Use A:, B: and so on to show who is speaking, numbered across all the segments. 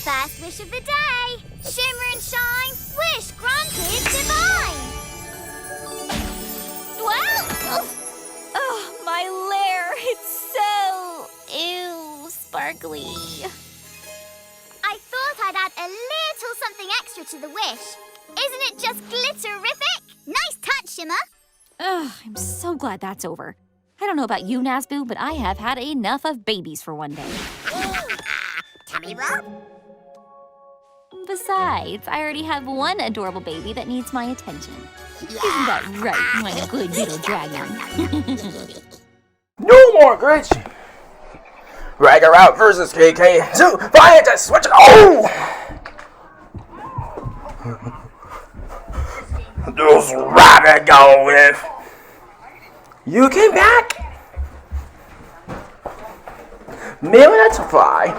A: First wish of the day. Shimmer and shine, wish granted divine. Well, oh, my lair, it's so, sparkly. I thought I'd add a little something extra to the wish. Isn't it just glitterific? Nice touch, Shimmer.
B: Ugh, I'm so glad that's over. I don't know about you, Nazboo, but I have had enough of babies for one day.
A: Tummy rub?
B: Besides, I already have one adorable baby that needs my attention. Isn't that right, my good little dragon?
C: No more glitch! Ragger out versus KK. So, fire to switch it. Oh! Those rabbit go with. You came back? Minutes fly.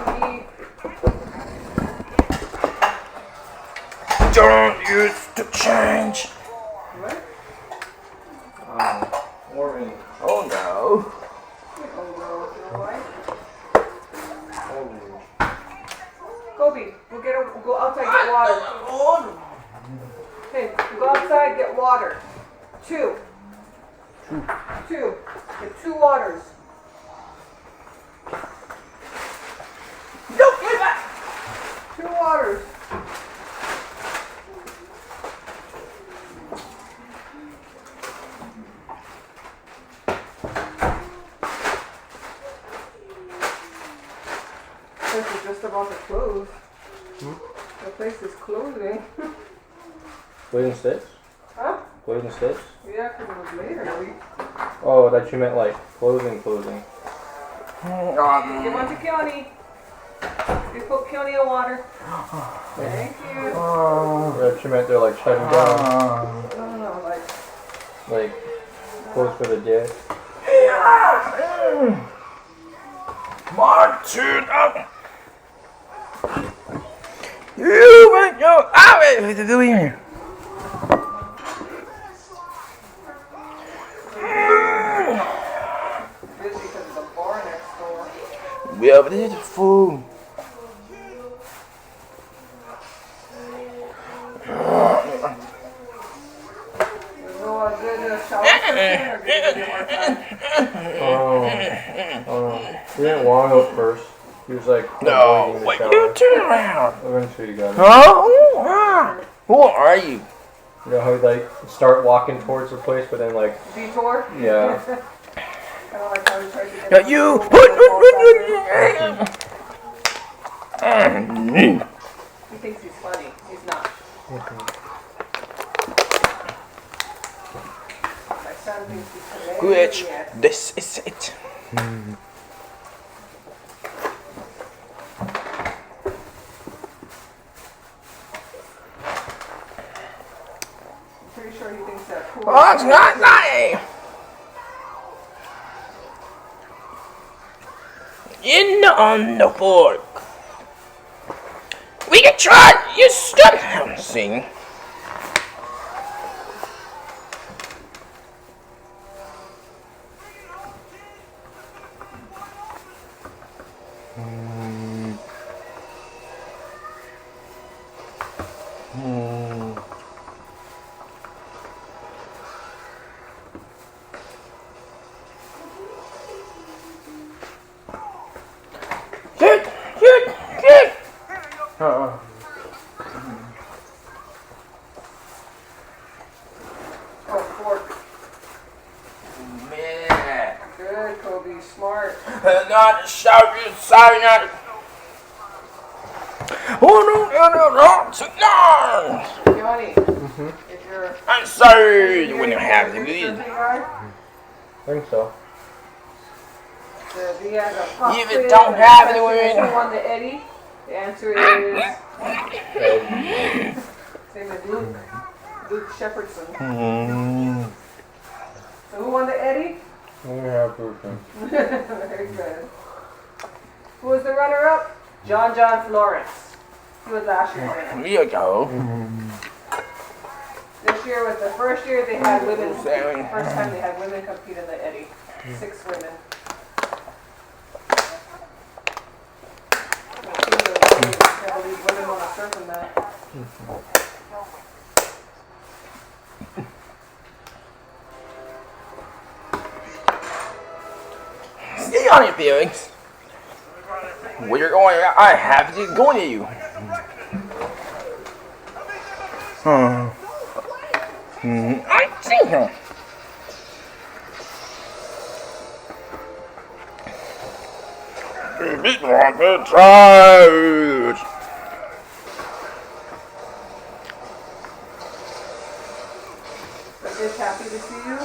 C: Don't use to change. Oh no.
D: Kobe, we'll go outside get water. Okay, go outside get water. Two. Get 2 waters.
C: No, get back.
D: 2 waters. This is just about to close. The place is closing.
E: Closing Stitch?
D: Huh?
E: Closing Stitch?
D: Yeah, because it was later.
E: Oh, that you meant like closing.
D: Give one to Keone. You put Keone in water. Thank you.
E: That you meant they're like shutting down.
D: No,
E: Like close for the day.
C: Martin up. You went your out. What are you doing here?
D: busy because of the bar next door.
C: Yeah, but this is food.
D: There's no good shower curtain or give it a hard time.
E: Oh. He didn't want to go first. He was like,
C: No,
E: the
C: wait,
E: shower.
C: you turn around.
E: Eventually you got it.
C: Huh? Who are you?
E: You know how you like start walking towards the place, but then like,
D: Detour?
E: yeah.
D: I don't like how he tries to get
C: Yeah, you.
D: He thinks he's funny. He's not. My son thinks he's hilarious.
C: Glitch. This is it.
D: Pretty sure he thinks they're cool.
C: Oh, it's not lying. In on the fork. We can try. You stop bouncing. Get.
D: Oh, fork.
C: Man.
D: Good, Kobe. Smart.
C: Not shout you sorry not. Oh no.
D: Keone, if you're...
C: I'm sorry you wouldn't have the good.
E: I think so.
D: He has a pop
C: If
D: quiz
C: it don't
D: and
C: have
D: the
C: it,
D: question is, who won the Eddie? The answer is... Same as Luke Shepherdson. So who won the Eddie?
E: Yeah, person.
D: Very good. Who was the runner-up? John Florence. He was last year's winner.
C: Here you go.
D: This year was the first year they had women. First time they had women compete in the Eddie. 6 women. Wouldn't want to surf in that.
C: Stay on your feelings. Where you're going, I have to go to you. I see him. Beat on the tires.
D: The fish happy to see you?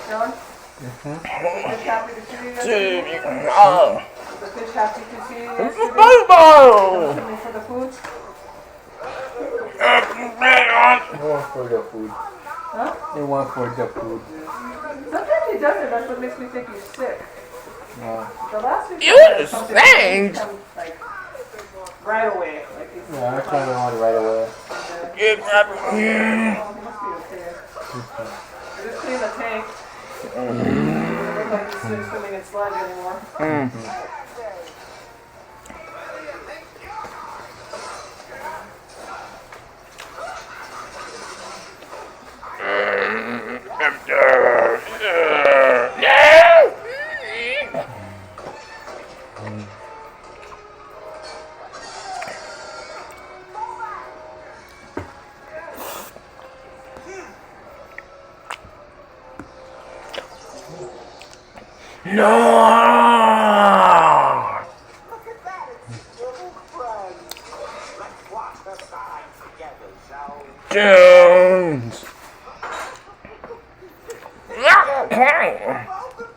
D: John? The fish happy to see you yesterday? The fish happy to see you yesterday? Coming for the food?
E: They want for the food.
D: Huh?
E: They want for the food.
D: Sometimes he doesn't. That's what makes me think he's sick.
E: No.
D: The last week,
C: You
D: something
C: thanks.
D: come, like, right away. Like he's
E: Yeah, I kind of want it right away.
C: You grab
D: oh, he must be okay. I just cleaned the tank. It doesn't look like he's swimming in sludge anymore.
C: No! Jones!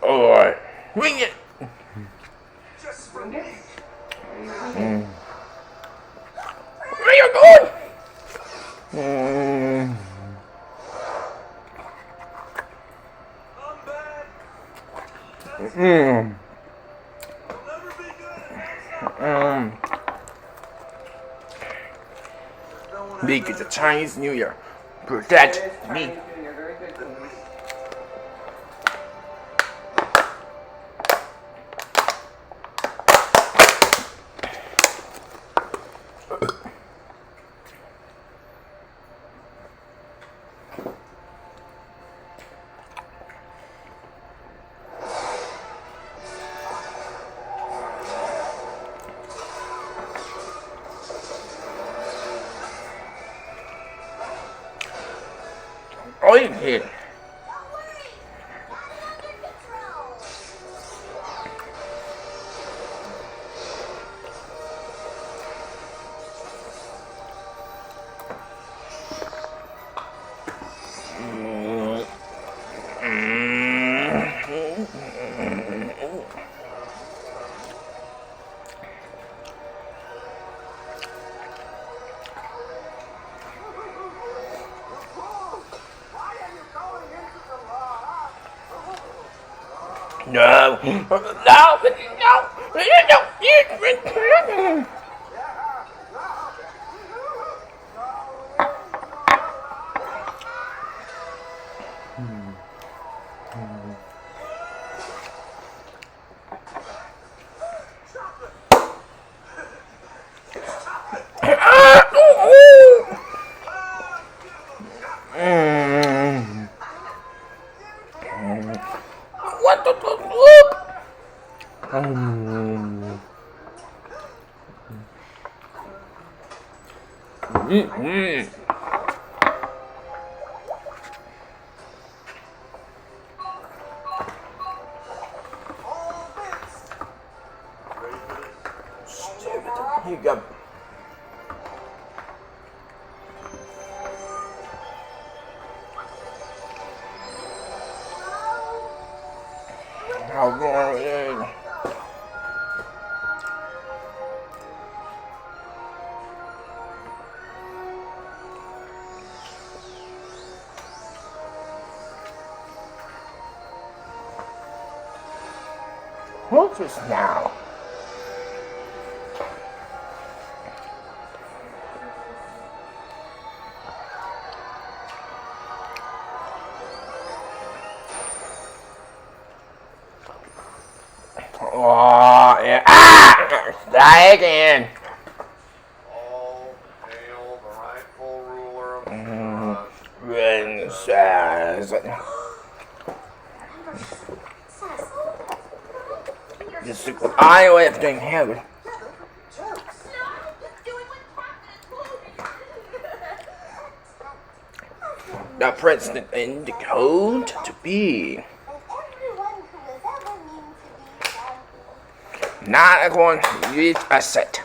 C: Alright. Ring it!
D: Bring it.
C: Where you going? Big is a Chinese New Year. Protect me.
D: Chinese New Year, very good, Queens.
C: Oh, you did. No. No. What the You got. How long? What's this now? Oh, yeah. Ah! Die again.
F: All hail the rightful ruler of
C: Princess. Just I lifting heaven. The prince in the code to be. Not going to use a set.